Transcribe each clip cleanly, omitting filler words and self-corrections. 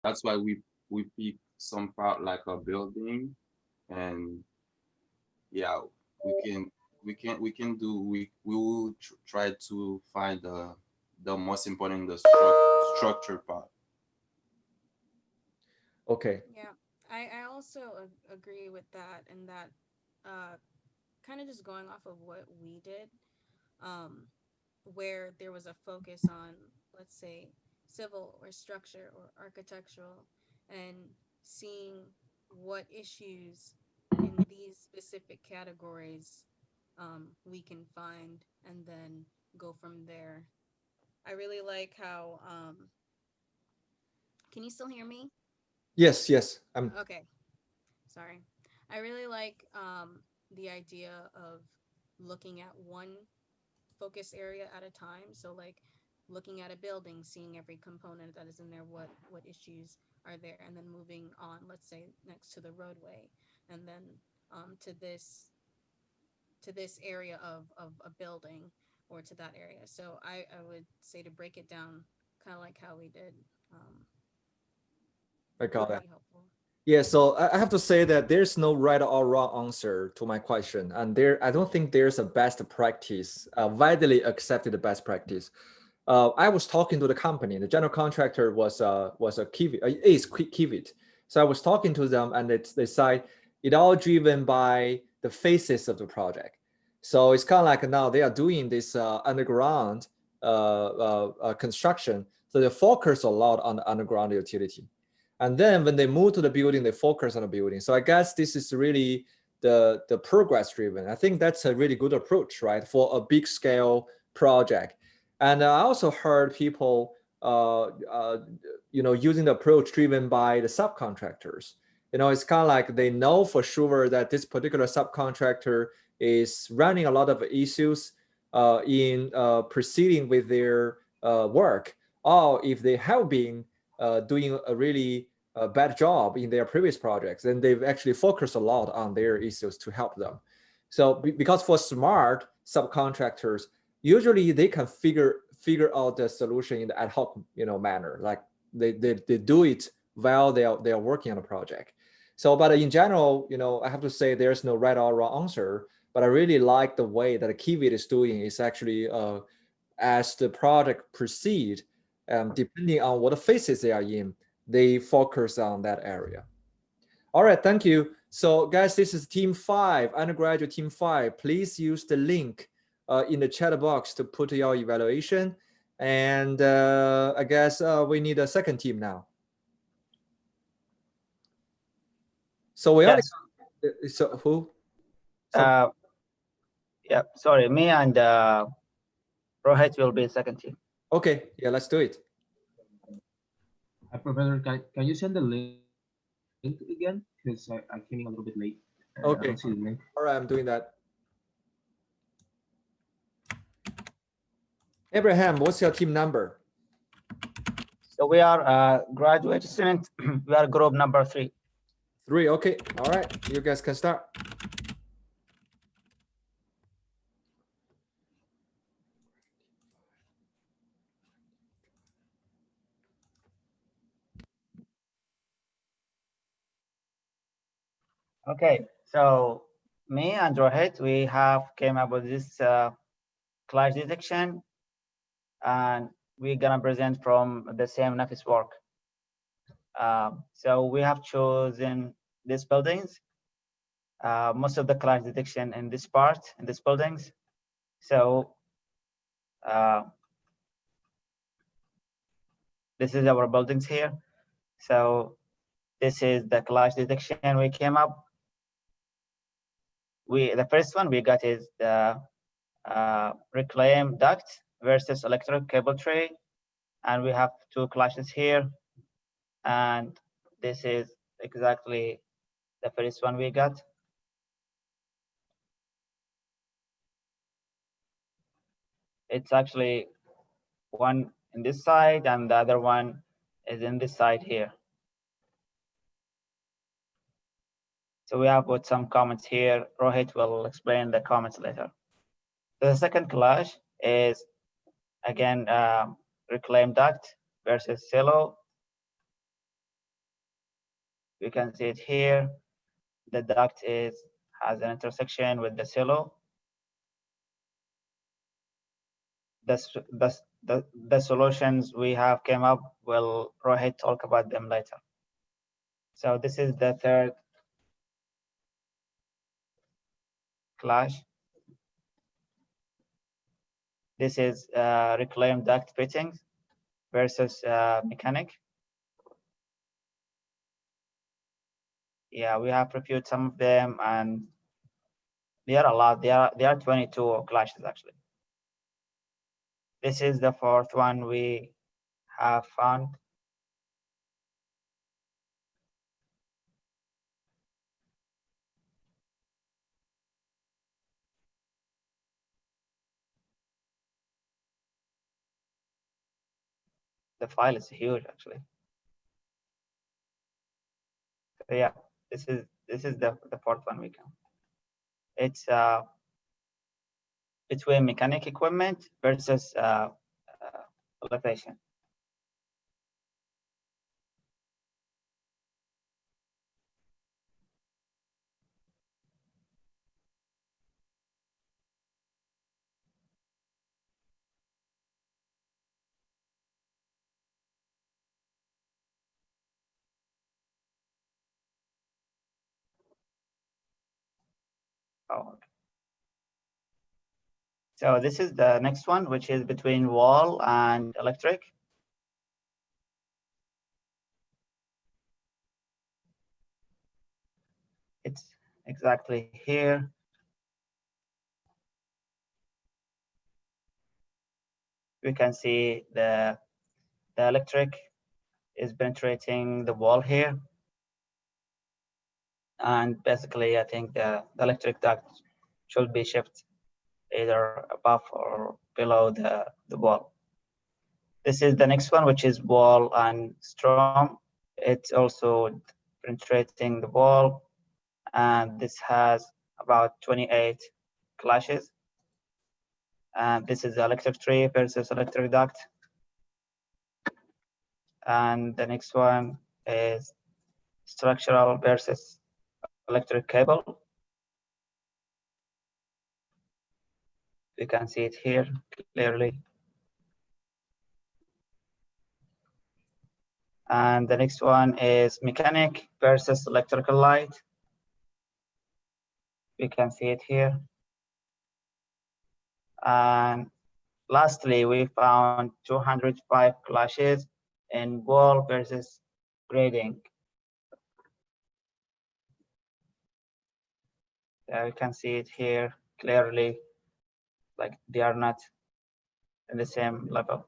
That's why we pick some part like a building, and yeah, we will try to find the most important, the structure part. Okay. Yeah, I also agree with that, and that uh, kind of just going off of what we did, um, where there was a focus on, let's say, civil or structure or architectural, and seeing what issues in these specific categories we can find, and then go from there. I really like how, can you still hear me? Yes, yes. I'm Okay, sorry. I really like the idea of looking at one focus area at a time. So like looking at a building, seeing every component that is in there, what issues are there, and then moving on, let's say next to the roadway, and then to this area of a building, or to that area. So I would say to break it down kind of like how we did, um, I got would that. be helpful. Yeah, so I have to say that there's no right or wrong answer to my question, and I don't think there's a best practice, widely accepted best practice. I was talking to the company. The general contractor was a Kiwi, is Kiwit. So I was talking to them, and they said it all driven by the phases of the project. So it's kind of like now they are doing this underground construction, so they focus a lot on the underground utility. And then when they move to the building, they focus on the building. So I guess this is really the progress driven. I think that's a really good approach, right, for a big scale project. And I also heard people, using the approach driven by the subcontractors. It's kind of like they know for sure that this particular subcontractor is running a lot of issues in proceeding with their work, or if they have been doing a really bad job in their previous projects, then they've actually focused a lot on their issues to help them. So because for smart subcontractors, usually they can figure out the solution in the ad hoc manner, like they do it while they are working on a project. So but in general, I have to say there's no right or wrong answer, but I really like the way that Kiwi is doing is actually as the project proceed, depending on what phases they are in, they focus on that area. All right, thank you. So guys, this is team 5, undergraduate team 5. Please use the link in the chat box to put your evaluation. And I guess we need a second team now. So we only, Yes. so who? Some, Uh, yeah. Sorry, me and Rohit will be second team. okay, yeah, let's do it. Professor, can you send the link again? Because I came in a little bit late. I don't see the Okay, link. all right, I'm doing that. Abraham, what's your team number? So we are graduate students. We are group number 3. 3, okay, all right, you guys can start. Okay. So me and Rohit, we have came up with this clash detection, and we're gonna present from the same Naviswork. So we have chosen these buildings. Most of the clash detection in this part, in these buildings. So uh, this is our buildings here. So this is the clash detection we came up. The first one we got is the reclaim duct versus electric cable tray, and we have 2 clashes here. And this is exactly the first one we got. It's actually one in this side, and the other one is in this side here. So we have put some comments here. Rohit will explain the comments later. The second clash is again reclaim duct versus silo. You can see it here. The duct has an intersection with the silo. The solutions we have came up, we'll Rohit talk about them later. So this is the third clash. This is reclaimed duct fittings versus mechanic. Yeah, we have reviewed some of them, and they are a lot. They are 22 clashes actually. This is the fourth one we have found. The file is huge actually. So yeah, this is the fourth one we can. It's between mechanic equipment versus elevation. Oh, okay. So this is the next one, which is between wall and electric. It's exactly here. We can see the electric is penetrating the wall here. And basically, I think the electric duct should be shifted either above or below the wall. This is the next one, which is wall and strom. It's also penetrating the wall, and this has about 28 clashes. And this is the electric tree versus electric duct. And the next one is structural versus electric cable. You can see it here clearly. And the next one is mechanic versus electrical light. We can see it here. And lastly, we found 205 clashes in wall versus grading. You can see it here clearly, like they are not in the same level.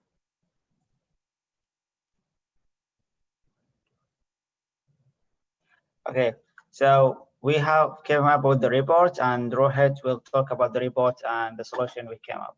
Okay, so we have came up with the report, and Rohit will talk about the report and the solution we came up.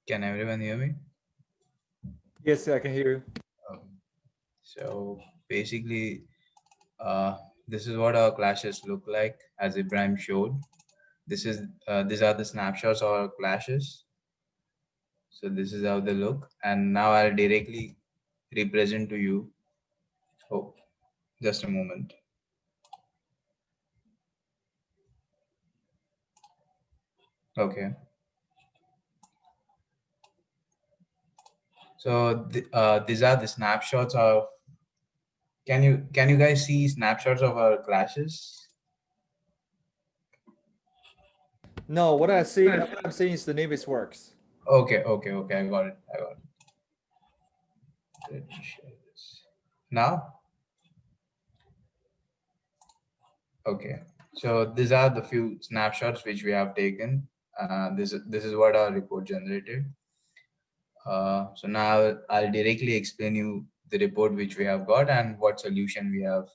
Can everyone hear me? Yes, I can hear you. So basically, this is what our clashes look like, as Ibrahim showed. These are the snapshots of our clashes. So this is how they look, and now I'll directly represent to you. Oh, just a moment. Okay. So these are the snapshots of. Can you guys see snapshots of our clashes? No, what I'm seeing is the Navisworks. Okay, I got it. Let me share this. Now? Okay, so these are the few snapshots which we have taken. This is what our report generated. So now I'll directly explain you the report which we have got and what solution we have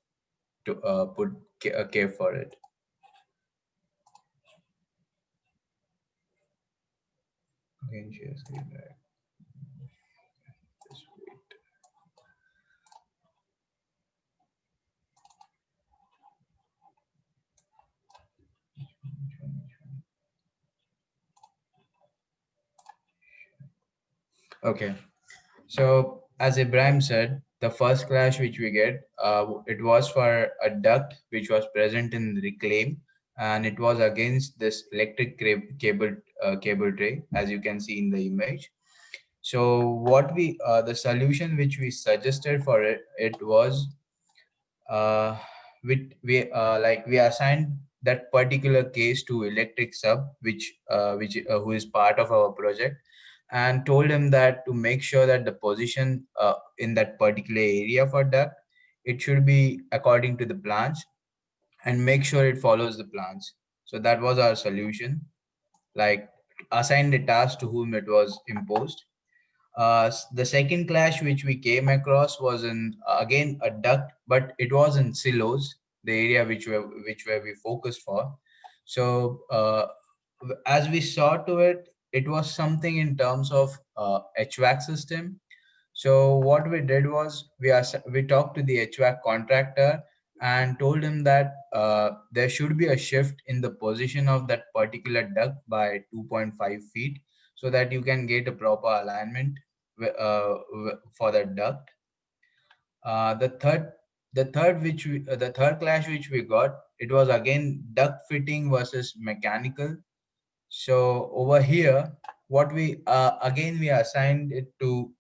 to put a cave for it. Again, share screen, right? Just wait. Okay. So as Ibrahim said, the first clash which we get, it was for a duct which was present in reclaim, and it was against this electric cable tray, as you can see in the image. So the solution which we suggested for it was, uh, we assigned that particular case to electric sub, which who is part of our project, and told him that to make sure that the position in that particular area for duct, it should be according to the plans, and make sure it follows the plans. So that was our solution, like assign the task to whom it was imposed. The second clash which we came across was in again a duct, but it was in silos, the area which were we focused for. So as we saw to it, it was something in terms of HVAC system. So what we did was we talked to the HVAC contractor and told him that there should be a shift in the position of that particular duct by 2.5 feet, so that you can get a proper alignment for that duct. Uh, the third the third clash which we got, it was again duct fitting versus mechanical. So over here, what we again we assigned it to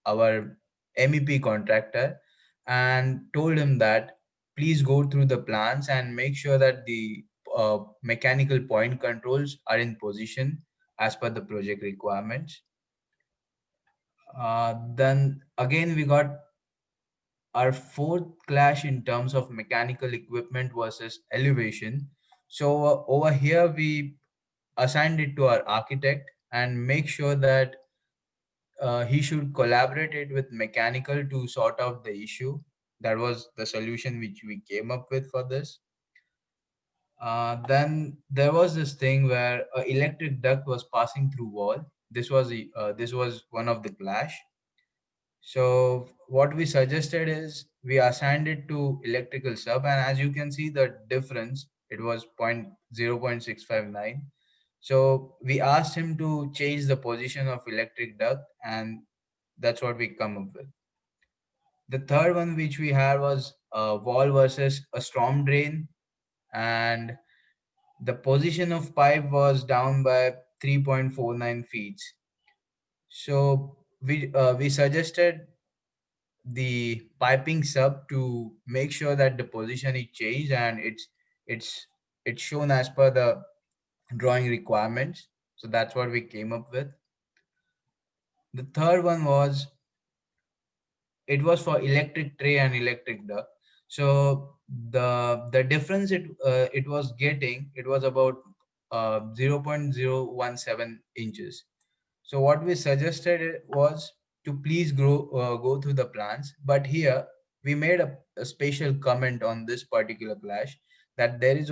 our MEP contractor and told him that please go through the plans and make sure that the mechanical point controls are in position as per the project requirements. Then again, we got our fourth clash in terms of mechanical equipment versus elevation. So over here, we assigned it to our architect and make sure that he should collaborate it with mechanical to sort out the issue. That was the solution which we came up with for this. Then there was this thing where electric duct was passing through wall. This was one of the clash. So what we suggested is we assigned it to electrical sub, and as you can see the difference, it was 0.659. So we asked him to change the position of electric duct, and that's what we come up with. The third one which we had was a wall versus a storm drain, and the position of pipe was down by 3.49 feet. So we suggested the piping sub to make sure that the position is changed and it's it's shown as per the drawing requirements. So that's what we came up with. The third one was, it was for electric tray and electric duct. So the difference it was getting, it was about 0.017 inches. So what we suggested was to please go through the plans, but here we made a special comment on this particular clash, that there is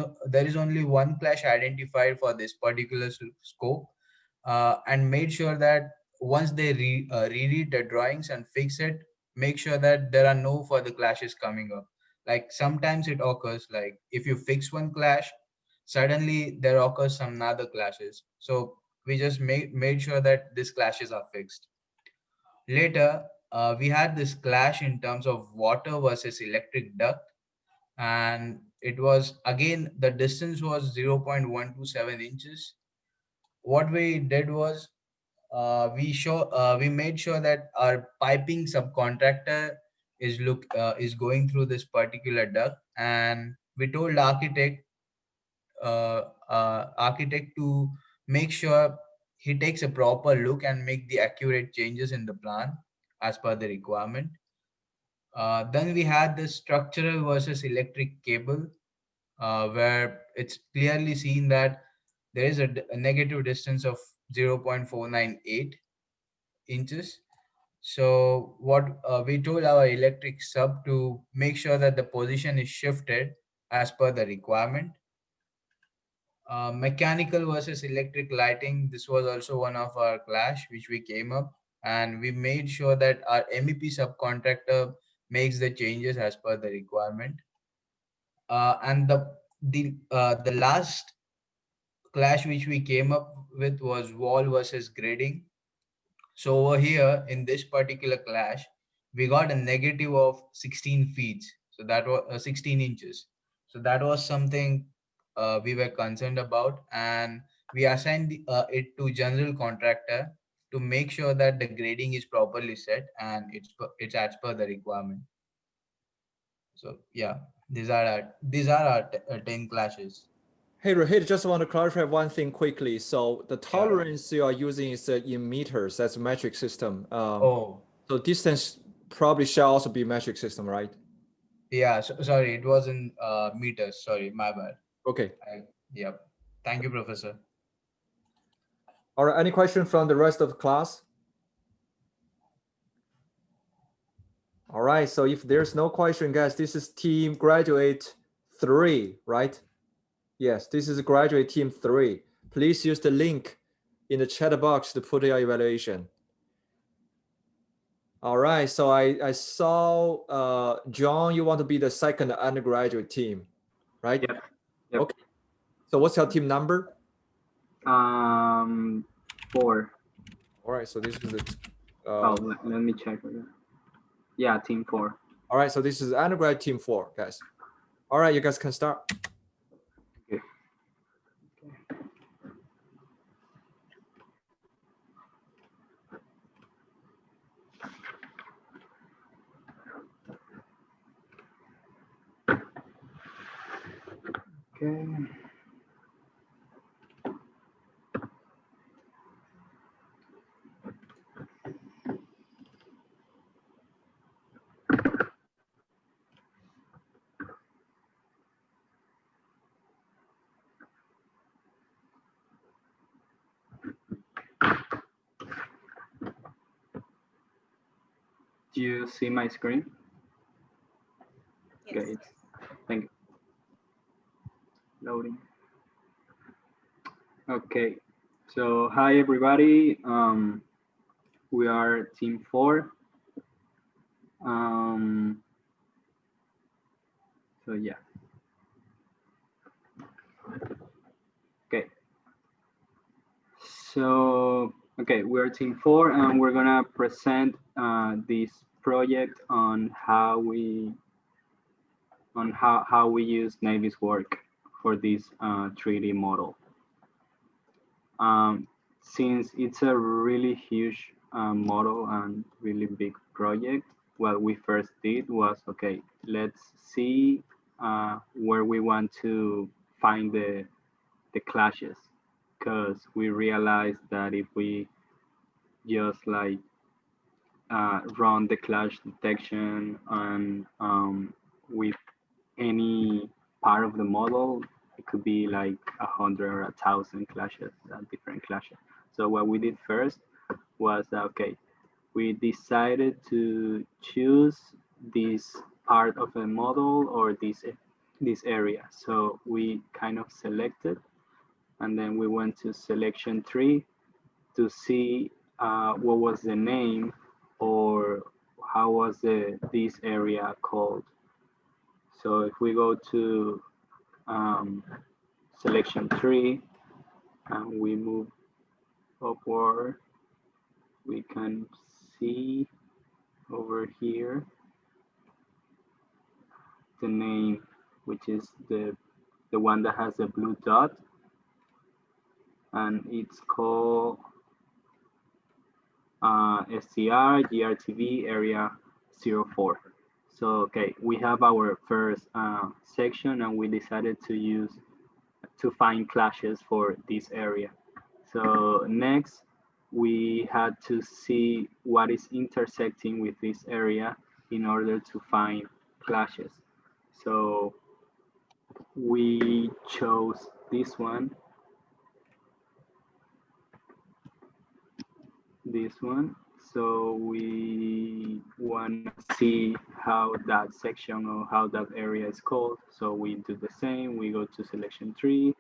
only one clash identified for this particular scope, and made sure that once they reread the drawings and fix it, make sure that there are no further clashes coming up. Like sometimes it occurs, like if you fix one clash, suddenly there occurs some other clashes. So we just made sure that these clashes are fixed. Later, we had this clash in terms of water versus electric duct, and it was again the distance was 0.127 inches. What we did was, we made sure that our piping subcontractor is going through this particular duct, and we told architect to make sure he takes a proper look and make the accurate changes in the plan as per the requirement. Then we had the structural versus electric cable, where it's clearly seen that there is a, a negative distance of 0.498 inches. So what we told our electric sub to make sure that the position is shifted as per the requirement. Mechanical versus electric lighting, this was also one of our clash which we came up, and we made sure that our MEP subcontractor makes the changes as per the requirement. And the last clash which we came up with was wall versus grading. So over here in this particular clash, we got a negative of 16 feet. So that was 16 inches. So that was something we were concerned about, and we assigned it to general contractor to make sure that the grading is properly set and it's as per the requirement. So yeah, these are our 10 clashes. Hey, Rohit, just want to clarify one thing quickly. So the Yeah. tolerance you are using is in meters. That's a metric system. Oh, So distance probably shall also be metric system, right? yeah. Sorry, it was in meters. Sorry, my bad. Okay. Yep. Thank you, Professor. All right. Any question from the rest of the class? All right. So if there's no question, guys, this is team graduate 3, right? Yes, this is graduate team 3. Please use the link in the chat box to put your evaluation. All right. So I saw John, you want to be the second undergraduate team, right? Yep. Yep. Okay. So what's your team number? 4. All right. So this is the. Let me check again. Yeah, team 4. All right. So this is undergrad team 4, guys. All right. You guys can start. Okay. Okay. Do you see my screen? Yes. Okay. Thank you. Loading. Okay. So hi everybody. We are team 4. So yeah. Okay. So okay, we're team 4, and we're gonna present this project on how we use Naviswork for this 3D model. Since it's a really huge model and really big project, what we first did was, okay, let's see where we want to find the clashes, because we realized that if we just like run the clash detection and with any part of the model, it could be like 100 or 1,000 clashes, different clashes. So what we did first was that, okay, we decided to choose this part of a model or this area. So we kind of selected, and then we went to selection 3 to see what was the name or how was this area called. So if we go to selection 3 and we move upward, we can see over here the name, which is the one that has a blue dot, and it's called STR GRTV area 04. So okay, we have our first section, and we decided to find clashes for this area. So next, we had to see what is intersecting with this area in order to find clashes. So we chose this one, So we want to see how that section or how that area is called. So we do the same. We go to selection tree,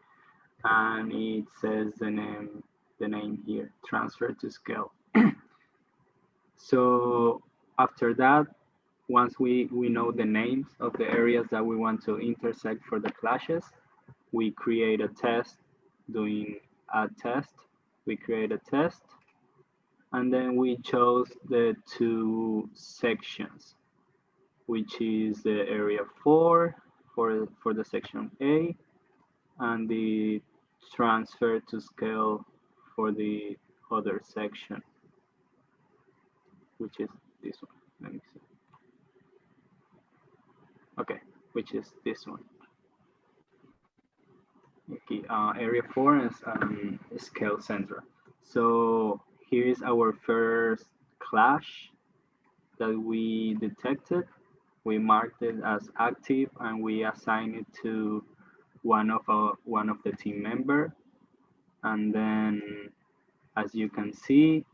and it says the name here, transfer to scale. So after that, once we know the names of the areas that we want to intersect for the clashes, we create a test doing add test. We create a test, and then we chose the two sections, which is the area 4 for the section A, and the transfer to scale for the other section, which is this one. Let me see. Okay, which is this one. Okay, area 4 is scale center. So here is our first clash that we detected. We marked it as active, and we assign it to one of the team member. And then, as you can see,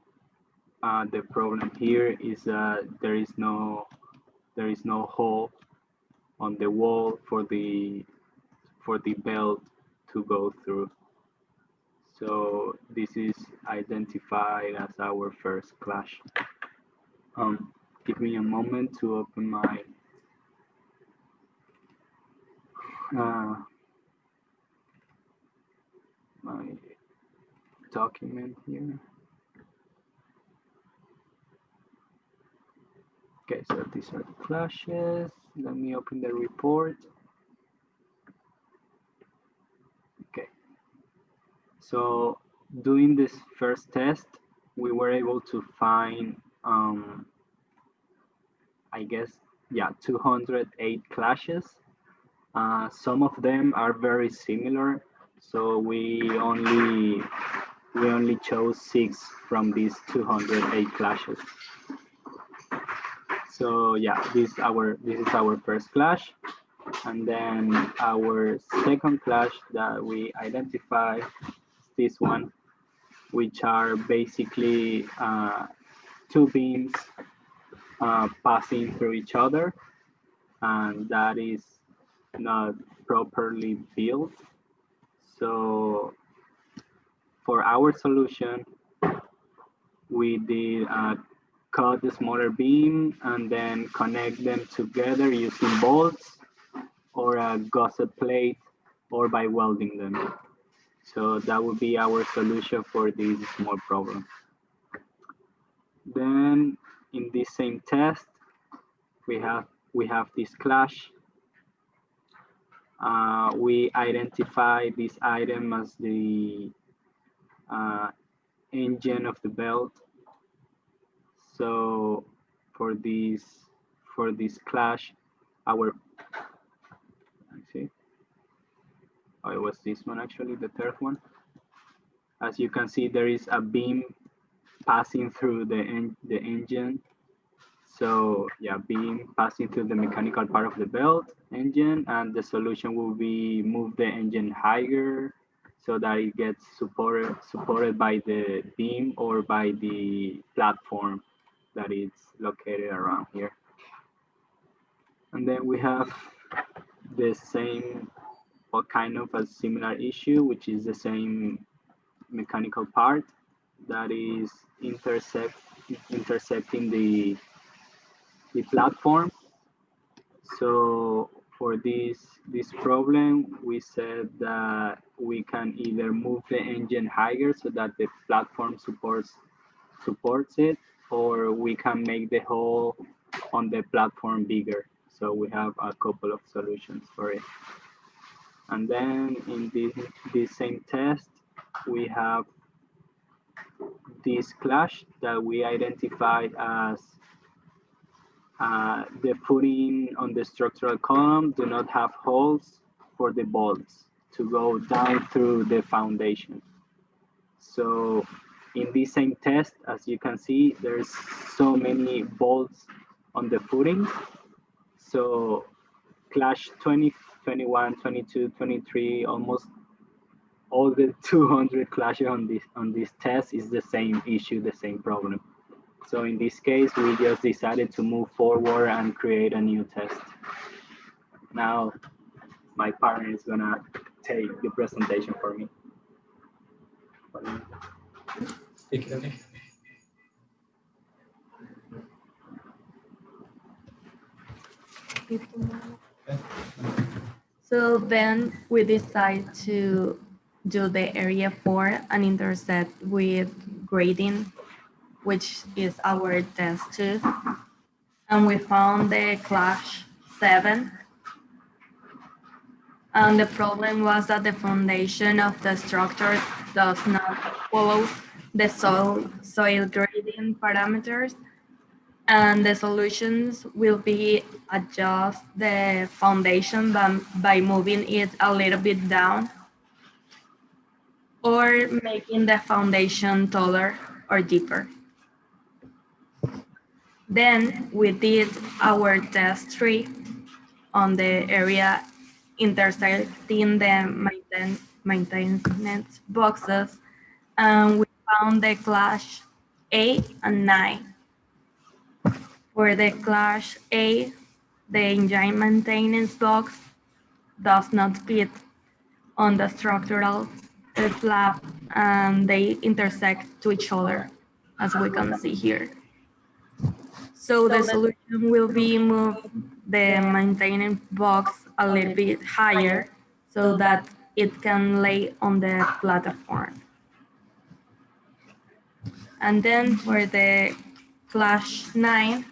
the problem here is that there is no hole on the wall for the belt to go through. So this is identified as our first clash. Give me a moment to open my my document here. Okay, so these are the clashes. Let me open the report. Okay, so doing this first test, we were able to find, I guess, yeah, 208 clashes. Some of them are very similar, so we only chose 6 from these 208 clashes. So yeah, this is our first clash, and then our second clash that we identify is this one, which are basically 2 beams passing through each other, and that is not properly built. So for our solution, we did cut the smaller beam and then connect them together using bolts or a gusset plate or by welding them. So that would be our solution for this small problem. Then in this same test, we have this clash. We identify this item as the engine of the belt. So for this clash, it was this one actually, the third one. As you can see, there is a beam passing through the engine. So yeah, beam passing through the mechanical part of the belt engine, and the solution will be move the engine higher so that it gets supported by the beam or by the platform that is located around here. And then we have the same, or kind of a similar issue, which is the same mechanical part that is intersecting the platform. So for this problem, we said that we can either move the engine higher so that the platform supports it, or we can make the hole on the platform bigger. So we have a couple of solutions for it. And then in this same test, we have this clash that we identified as the footing on the structural column do not have holes for the bolts to go down through the foundation. So in this same test, as you can see, there's so many bolts on the footing. So clash 20, 21, 22, 23, almost all the 200 clashes on this test is the same issue, the same problem. So in this case, we just decided to move forward and create a new test. Now, my partner is gonna take the presentation for me. Okay. So then we decide to do the area 4 and intersect with grading, which is our test 2. And we found the clash 7. And the problem was that the foundation of the structure does not follow the soil grading parameters, and the solutions will be adjust the foundation by moving it a little bit down or making the foundation taller or deeper. Then we did our test 3 on the area intersecting the maintenance boxes, and we found the clash 8 and 9. For the clash A, the engine maintenance box does not fit on the structural slab, and they intersect to each other, as we can see here. So the solution will be move the maintenance box a little bit higher so that it can lay on the platform. And then for the clash 9,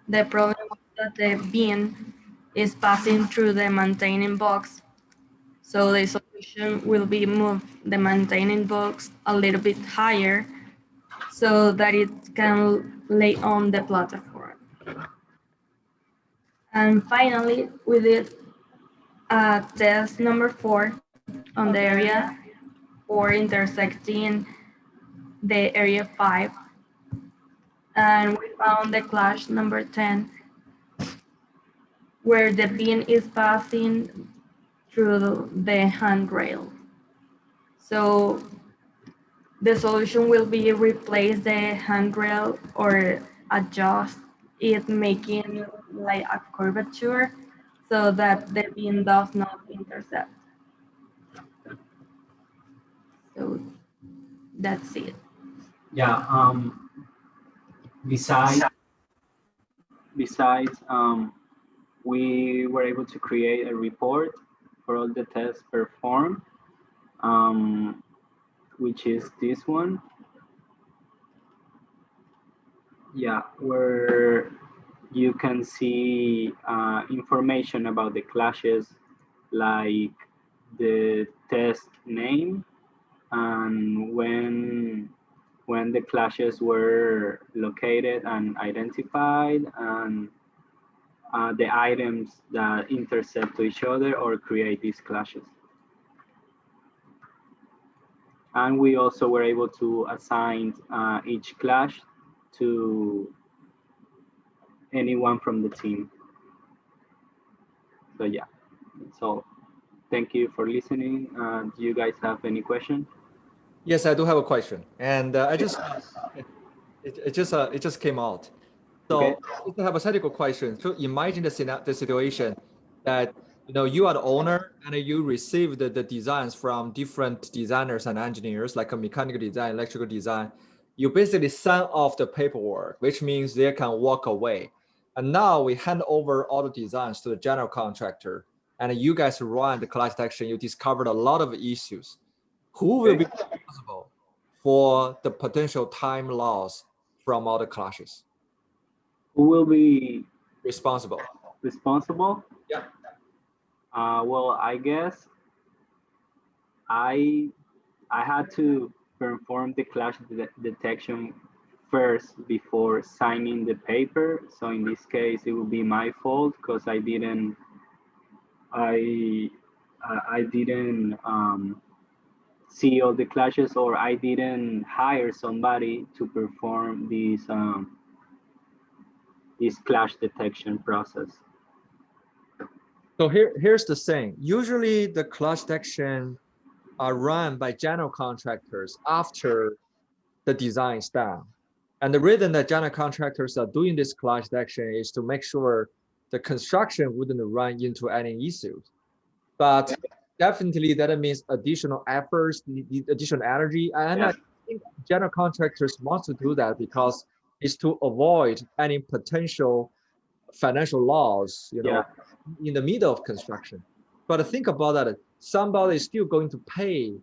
the problem is that the beam is passing through the maintaining box. So the solution will be move the maintaining box a little bit higher so that it can lay on the platform. And finally, we did test number 4 on the area 4 intersecting the area 5. And we found the clash number 10, where the beam is passing through the handrail. So the solution will be replace the handrail or adjust it, making like a curvature so that the beam does not intersect. So that's it. Yeah. Besides, we were able to create a report for all the tests performed, which is this one. Yeah, where you can see information about the clashes, like the test name and when the clashes were located and identified, and the items that intersect to each other or create these clashes. And we also were able to assign each clash to anyone from the team. So yeah, that's all. Thank you for listening. Do you guys have any questions? Yes, I do have a question, and it just came out. So Okay. it's a hypothetical question. So imagine the situation that you are the owner and you receive the designs from different designers and engineers, like a mechanical design, electrical design. You basically sign off the paperwork, which means they can walk away. And now we hand over all the designs to the general contractor, and you guys run the clash detection. You discovered a lot of issues. Who will be responsible for the potential time loss from all the clashes? Who will be Responsible? Yeah. Well, I guess I had to perform the clash detection first before signing the paper. So in this case, it would be my fault because I didn't see all the clashes, or I didn't hire somebody to perform this clash detection process. So here's the thing. Usually the clash detection are run by general contractors after the design is done. And the reason that general contractors are doing this clash detection is to make sure the construction wouldn't run into any issues. But definitely that means additional efforts, additional energy. And I think general contractors want to do that because it's to avoid any potential financial loss, you know, in the middle of construction. But think about that, somebody is still going to pay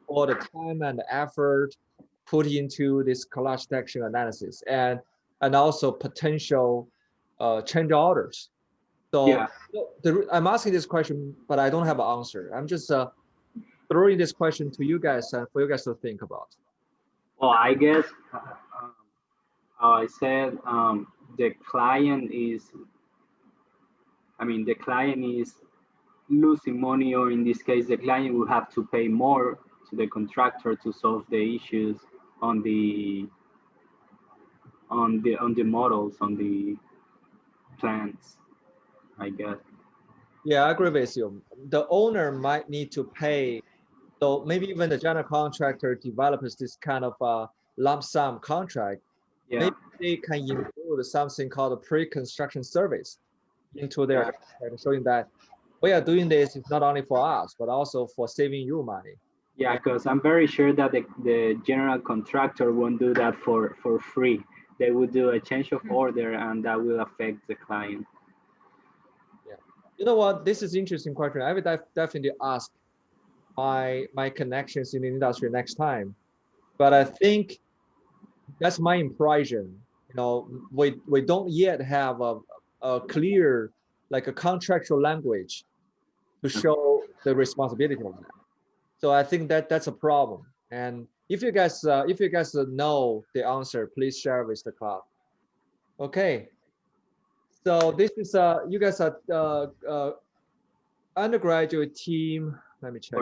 all the time and effort put into this clash detection analysis and also potential change orders. So I'm asking this question, but I don't have an answer. I'm just throwing this question to you guys and for you guys to think about. Well, I guess I said the client is, the client is losing money, or in this case, the client will have to pay more to the contractor to solve the issues on the models, on the plans, I guess. Yeah, I agree with you. The owner might need to pay. So maybe even the general contractor develops this kind of lump sum contract. Maybe they can include something called a pre-construction service into their contract, showing that we are doing this is not only for us, but also for saving you money. Yeah, because I'm very sure that the general contractor won't do that for free. They would do a change of order, and that will affect the client. Yeah, you know what? This is an interesting question. I would definitely ask my connections in the industry next time. But I think that's my impression. You know, we don't yet have a clear, like a contractual language to show the responsibility of that. So I think that's a problem. And if you guys know the answer, please share with the club. Okay. So this is you guys are undergraduate team. Let me check.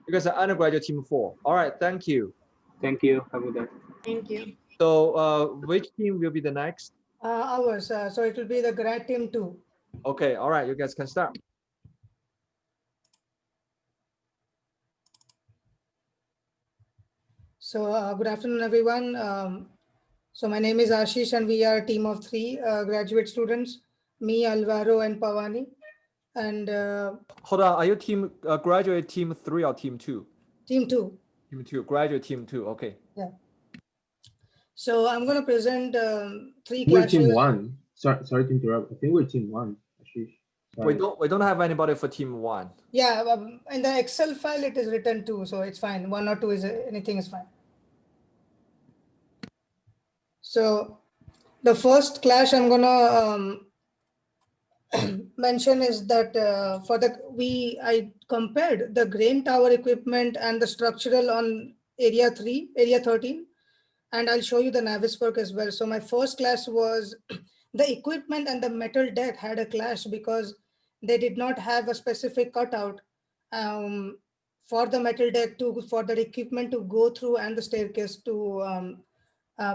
You guys are undergraduate team 4. All right. Thank you. Thank you. Have a good day. Thank you. So which team will be the next? Ours. So it will be the grad team 2. Okay. All right. You guys can start. So good afternoon, everyone. So my name is Ashish, and we are a team of 3 graduate students, me, Alvaro, and Pavani. And hold on, are you team graduate team 3 or team 2? Team 2. Team 2, graduate team 2. Okay. Yeah. So I'm going to present 3 We're classes. team 1. Sorry to interrupt. I think we're team 1. Ashish. We don't have anybody for team 1. Yeah, in the Excel file it is written 2, so it's fine. 1 or 2 is anything is fine. So the first class I'm gonna mention is that I compared the grain tower equipment and the structural on area 13, and I'll show you the Naviswork as well. So my first class was the equipment and the metal deck had a clash because they did not have a specific cutout for the metal deck for the equipment to go through and the staircase to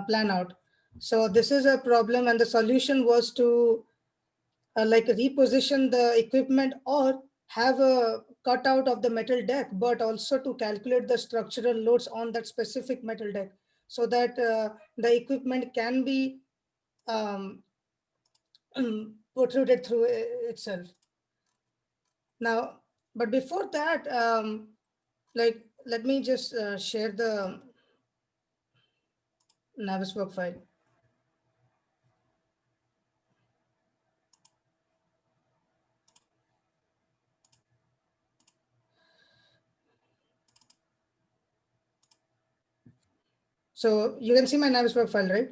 plan out. So this is a problem, and the solution was to like reposition the equipment or have a cutout of the metal deck, but also to calculate the structural loads on that specific metal deck so that the equipment can be protruded through itself. Now, but before that, let me just share the Naviswork file. So you can see my Naviswork file, right?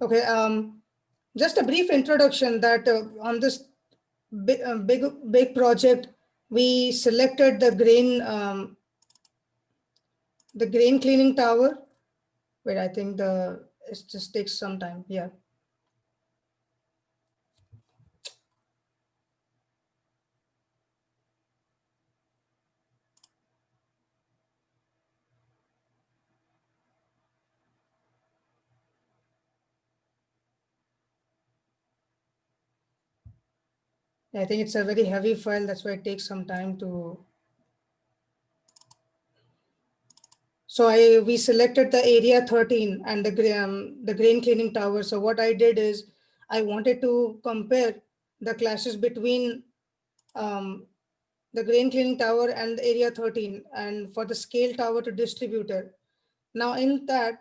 Okay. Just a brief introduction that on this big project, we selected the grain cleaning tower. Wait, I think it just takes some time. Yeah. I think it's a very heavy file. That's why it takes some time to. So we selected the area 13 and the grain cleaning tower. So what I did is I wanted to compare the clashes between the grain cleaning tower and the area 13, and for the scale tower to distributor. Now in that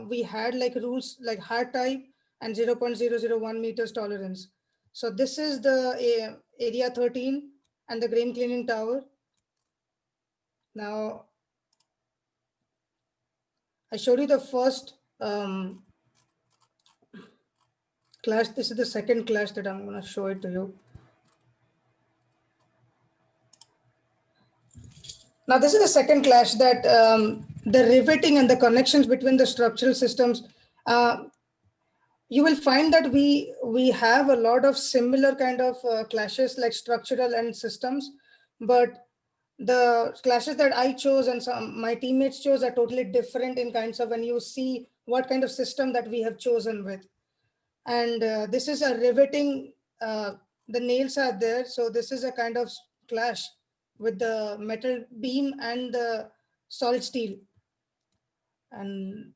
we had like rules like hard type and 0.001 meters tolerance. So this is the area 13 and the grain cleaning tower. Now I showed you the first clash. This is the second clash that I'm going to show it to you. Now this is the second clash that the riveting and the connections between the structural systems. You will find that we have a lot of similar kind of clashes like structural and systems, but the clashes that I chose and some my teammates chose are totally different in kinds of when you see what kind of system that we have chosen with. And this is a riveting, the nails are there. So this is a kind of clash with the metal beam and the solid steel. And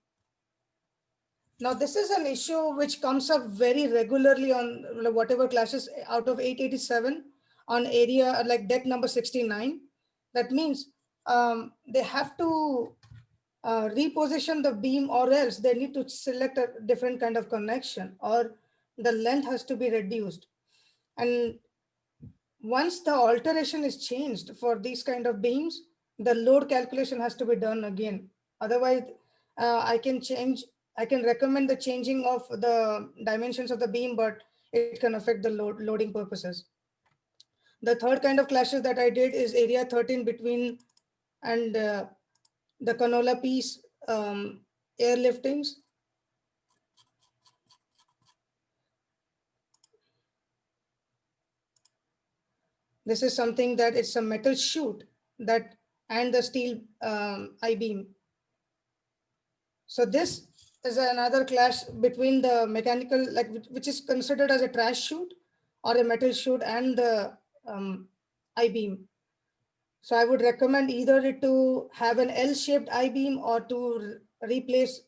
now this is an issue which comes up very regularly on whatever clashes out of 887 on area like deck number 69. That means they have to reposition the beam, or else they need to select a different kind of connection, or the length has to be reduced. And once the alteration is changed for these kind of beams, the load calculation has to be done again. Otherwise, I can recommend the changing of the dimensions of the beam, but it can affect the loading purposes. The third kind of clashes that I did is area 13 between and the canola piece airliftings. This is something that it's a metal chute that and the steel I-beam. So this is another clash between the mechanical, like which is considered as a trash chute or a metal chute and the I-beam. So I would recommend either to have an L-shaped I-beam or to reposition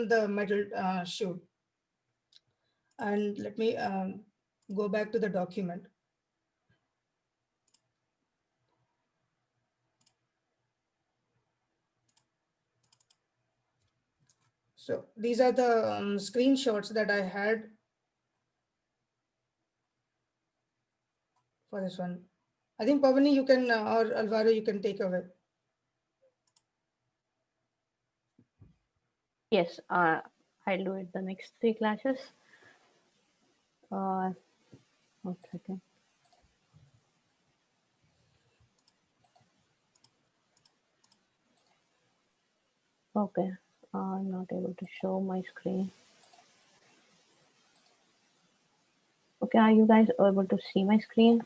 the metal chute. And let me go back to the document. So these are the screenshots that I had for this one. I think Pavani, you can, or Alvaro, you can take away. Yes, I'll do it the next three clashes. 1 second. Okay, I'm not able to show my screen. Okay, are you guys able to see my screen?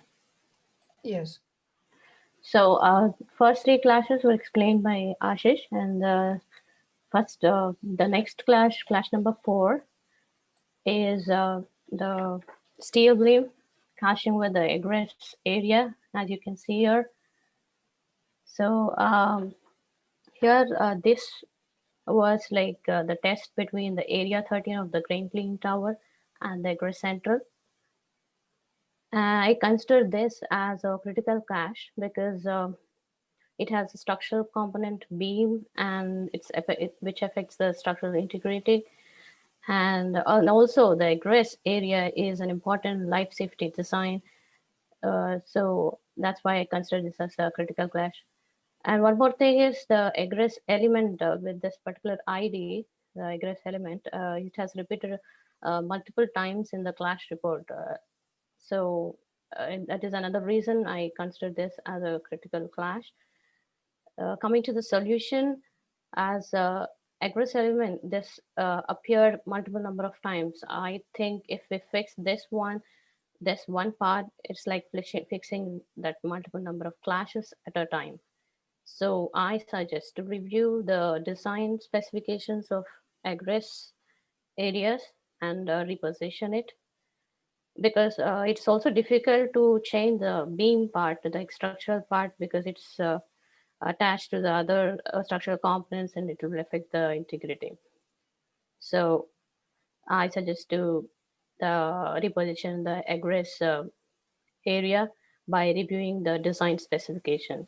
Yes. So first three clashes were explained by Ashish, and the next clash number 4, is the steel beam clashing with the egress area, as you can see here. So here this was like the test between the area 13 of the grain cleaning tower and the egress central. I consider this as a critical clash because it has a structural component beam, and which affects the structural integrity. And also the egress area is an important life safety design. So that's why I consider this as a critical clash. And one more thing is the egress element with this particular ID, the egress element, it has repeated multiple times in the clash report. And that is another reason I consider this as a critical clash. Coming to the solution, as egress element, this appeared multiple number of times. I think if we fix this one part, it's like fixing that multiple number of clashes at a time. So I suggest to review the design specifications of egress areas and reposition it, because it's also difficult to change the beam part, the structural part, because it's attached to the other structural components, and it will affect the integrity. So I suggest to reposition the egress area by reviewing the design specifications.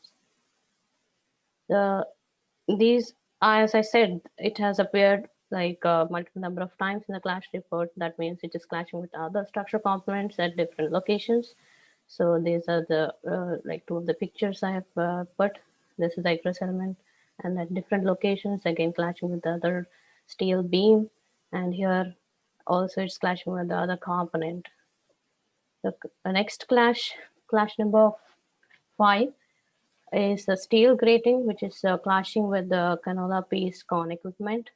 These, as I said, it has appeared like multiple number of times in the clash report. That means it is clashing with other structural components at different locations. So these are the like two of the pictures I have put. This is the egress element, and at different locations, again clashing with the other steel beam, and here also it's clashing with the other component. The next clash number 5, is the steel grating, which is clashing with the canola piece con equipment.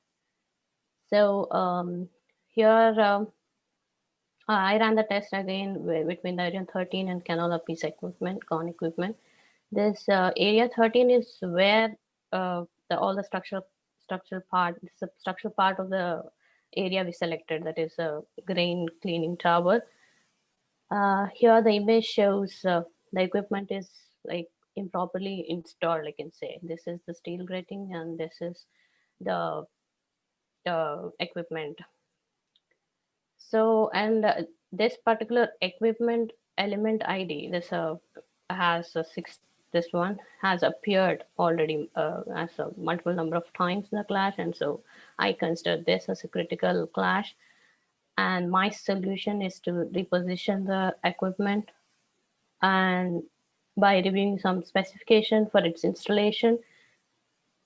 So here I ran the test again between the area 13 and canola piece equipment, con equipment. This area 13 is where all the structural part, the structural part of the area we selected, that is a grain cleaning tower. Here the image shows the equipment is like improperly installed, I can say. This is the steel grating and this is the equipment. So, and this particular equipment element ID, this has a this one has appeared already as a multiple number of times in the clash, and so I consider this as a critical clash. And my solution is to reposition the equipment, and by reviewing some specification for its installation.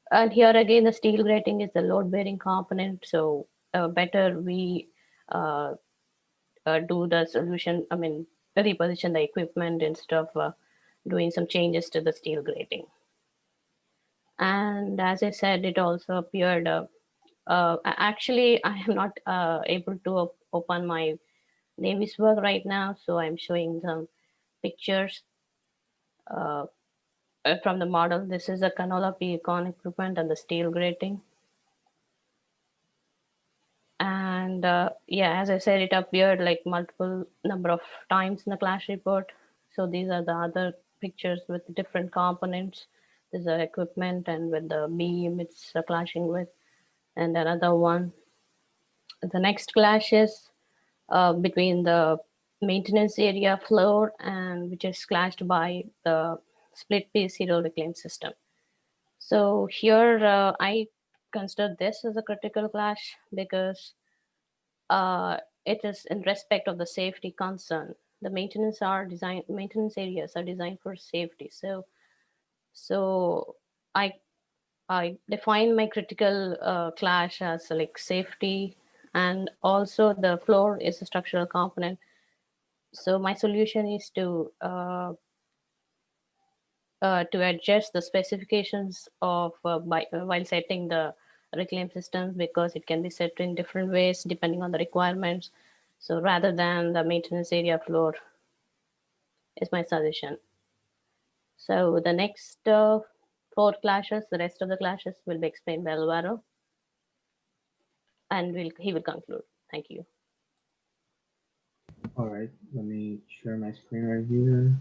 And here again, the steel grating is the load bearing component. So better we do the solution, I mean, reposition the equipment instead of doing some changes to the steel grating. And as I said, it also appeared, actually, I am not able to open my Naviswork right now. So I'm showing some pictures from the model. This is a canola pecan equipment and the steel grating. And yeah, as I said, it appeared like multiple number of times in the clash report. So these are the other pictures with different components. This is equipment and with the beam it's clashing with, and another one. The next clash is between the maintenance area floor, and which is clashed by the split piece zero reclaim system. So here I consider this as a critical clash because it is in respect of the safety concern. The maintenance areas are designed for safety. So I define my critical clash as like safety, and also the floor is a structural component. So my solution is to adjust the specifications of while setting the reclaim systems, because it can be set in different ways depending on the requirements. So rather than the maintenance area floor is my suggestion. So the next 4 clashes, the rest of the clashes will be explained by Alvaro, and he will conclude. Thank you. All right, let me share my screen right here.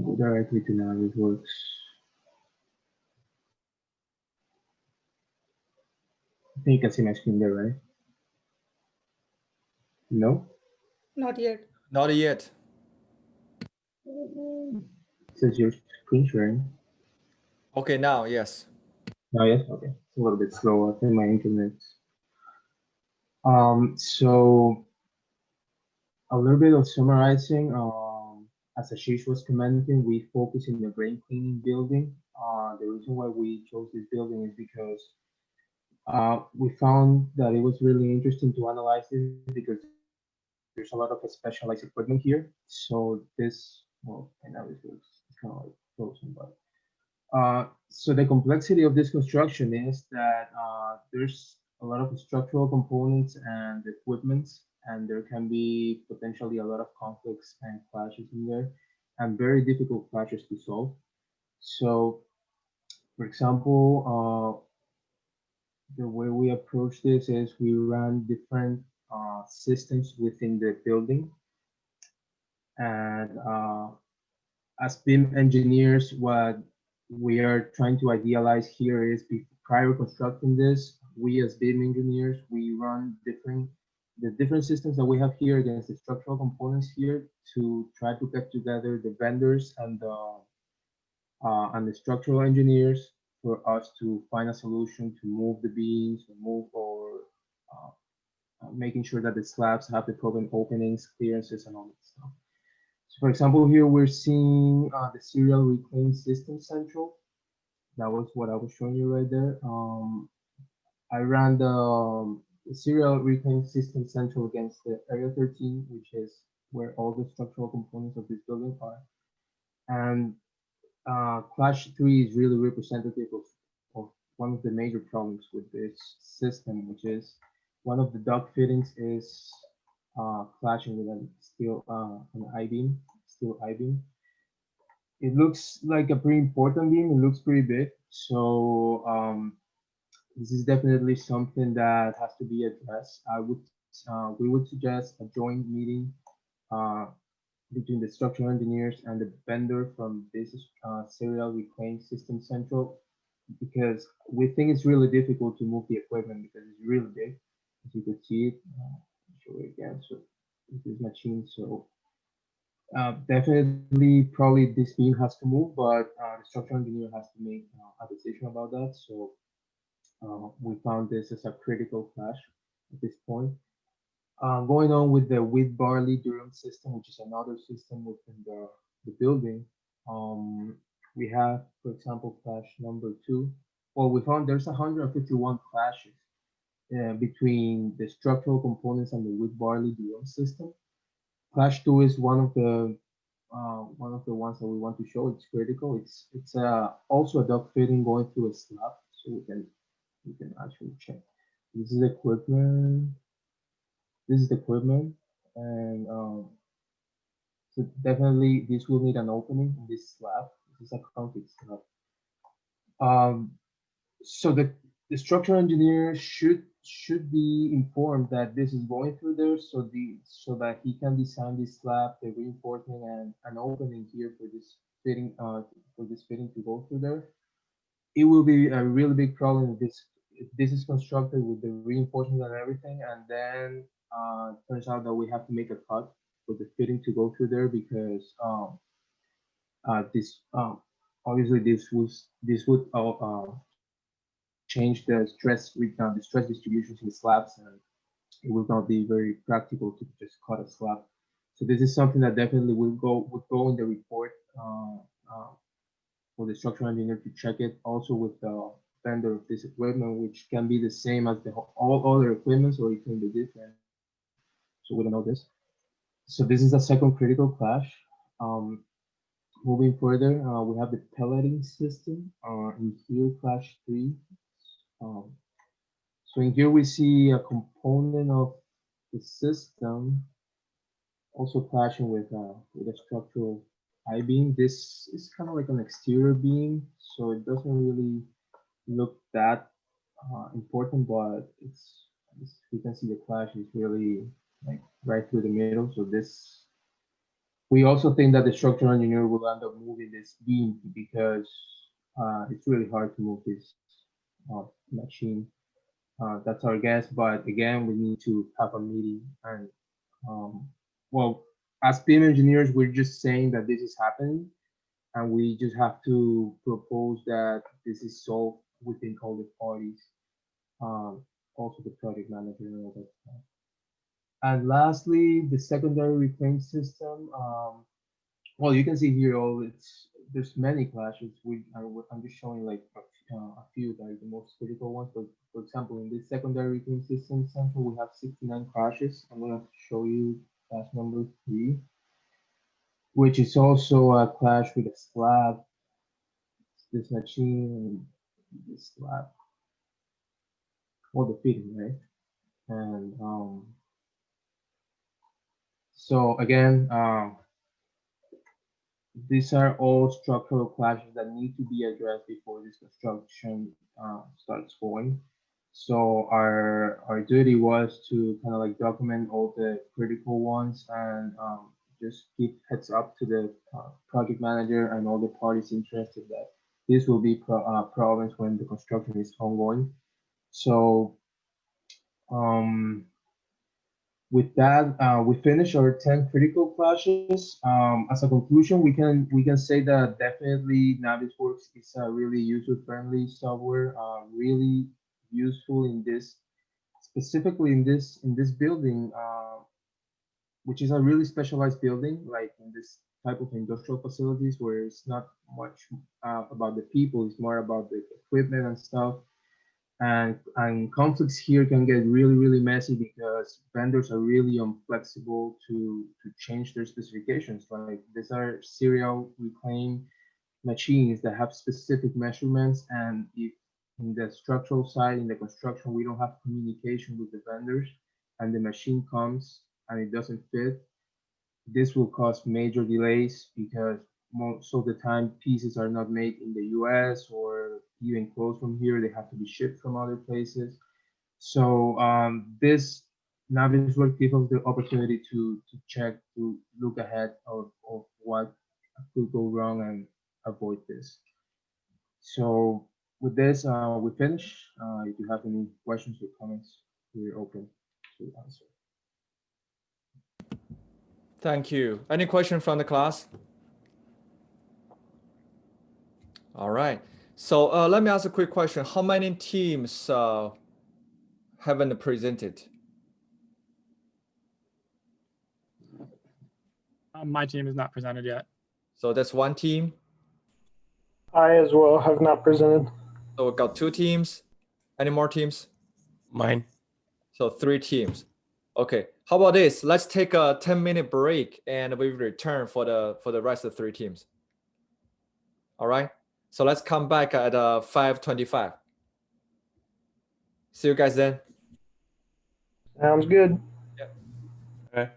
Go directly to Navisworks. I think you can see my screen there, right? No? Not yet. Not yet. It says your screen sharing. Okay, now, yes. Oh, yes, okay. It's a little bit slow. I think my internet. So a little bit of summarizing. As Ashish was commenting, we focus in the grain cleaning building. The reason why we chose this building is because we found that it was really interesting to analyze this because there's a lot of specialized equipment here. So this, well, and now it's kind of like frozen, but so the complexity of this construction is that there's a lot of structural components and equipments, and there can be potentially a lot of conflicts and clashes in there, and very difficult clashes to solve. So, for example, the way we approach this is we run different systems within the building, and as BIM engineers, what we are trying to idealize here is prior constructing this, we as BIM engineers, we run the different systems that we have here against the structural components here to try to get together the vendors and the structural engineers for us to find a solution to move the beams, or uh, making sure that the slabs have the proper openings, clearances, and all that stuff. So for example, here we're seeing the serial reclaim system central. That was what I was showing you right there. I ran the serial reclaim system central against the area 13, which is where all the structural components of this building are. And Clash 3 is really representative of one of the major problems with this system, which is one of the duct fittings is clashing with a an I-beam, steel I-beam. It looks like a pretty important beam. It looks pretty big. So this is definitely something that has to be addressed. We would suggest a joint meeting uh, between the structural engineers and the vendor from this serial reclaim system central, because we think it's really difficult to move the equipment because it's really big. As you could see it, show it again. So this is machine. So definitely, probably this beam has to move, but the structural engineer has to make a decision about that. So we found this as a critical clash at this point. Going on with the wheat barley durum system, which is another system within the building. We have, for example, clash number 2. Well, we found there's 151 clashes between the structural components and the wheat barley durum system. Clash 2 is one of the ones that we want to show. It's critical. It's also a duct fitting going through a slab, so we can actually check. This is equipment. This is the equipment, and so definitely this will need an opening in this slab. This is a concrete slab. So the structural engineer should be informed that this is going through there, so that he can design this slab, the reinforcement, and an opening here for this fitting to go through there. It will be a really big problem if this is constructed with the reinforcement and everything, and then turns out that we have to make a cut for the fitting to go through there, because this obviously this would change the stress distributions in the slabs, and it will not be very practical to just cut a slab. So this is something that definitely would go in the report for the structural engineer to check it. Also with the vendor of this equipment, which can be the same as all other equipments, or it can be different. So we don't know this. So this is a second critical clash. Moving further, we have the pelleting system in here, clash 3. So in here we see a component of the system also clashing with a structural I-beam. This is kind of like an exterior beam, so it doesn't really look that important, but we can see the clash is really like right through the middle. So this, we also think that the structural engineer will end up moving this beam, because it's really hard to move this machine. That's our guess, but again, we need to have a meeting. And well, as BIM engineers, we're just saying that this is happening, and we just have to propose that this is solved within all the parties, also the project manager and all that stuff. And lastly, the secondary reclaim system. Well, you can see here there's many clashes. I'm just showing like a few that are the most critical ones. But for example, in this secondary reclaim system sample, we have 69 clashes. I'm going to show you clash number 3, which is also a clash with a slab. This machine and this slab. Well, the fitting, right? And so again, these are all structural clashes that need to be addressed before this construction starts going. So our duty was to kind of like document all the critical ones, and just give heads up to the project manager and all the parties interested that this will be problems when the construction is ongoing. So with that, we finish our 10 critical clashes. As a conclusion, we can say that definitely Navisworks is a really user-friendly software, really useful in this, specifically in this building, which is a really specialized building, like in this type of industrial facilities where it's not much about the people, it's more about the equipment and stuff. And conflicts here can get really messy because vendors are really inflexible to change their specifications. Like these are serial reclaim machines that have specific measurements, and if in the structural side, in the construction, we don't have communication with the vendors and the machine comes and it doesn't fit, this will cause major delays because most of the time pieces are not made in the US or even close from here. They have to be shipped from other places. So this Naviswork gives us the opportunity to check, to look ahead of what could go wrong and avoid this. So with this, we finish. If you have any questions or comments, we're open to answer. Thank you. Any question from the class? All right. So let me ask a quick question. How many teams haven't presented? My team is not presented yet. So that's one team. I as well have not presented. So we got two teams. Any more teams? Mine. So three teams. Okay. How about this? Let's take a 10-minute break and we return for the rest of the three teams. All right. So let's come back at 5:25. See you guys then. Sounds good. Yep. Okay.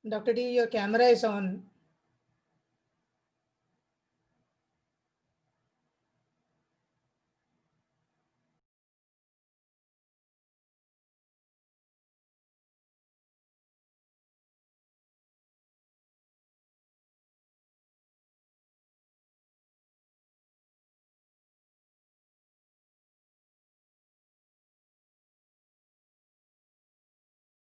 Dr. D, your camera is on.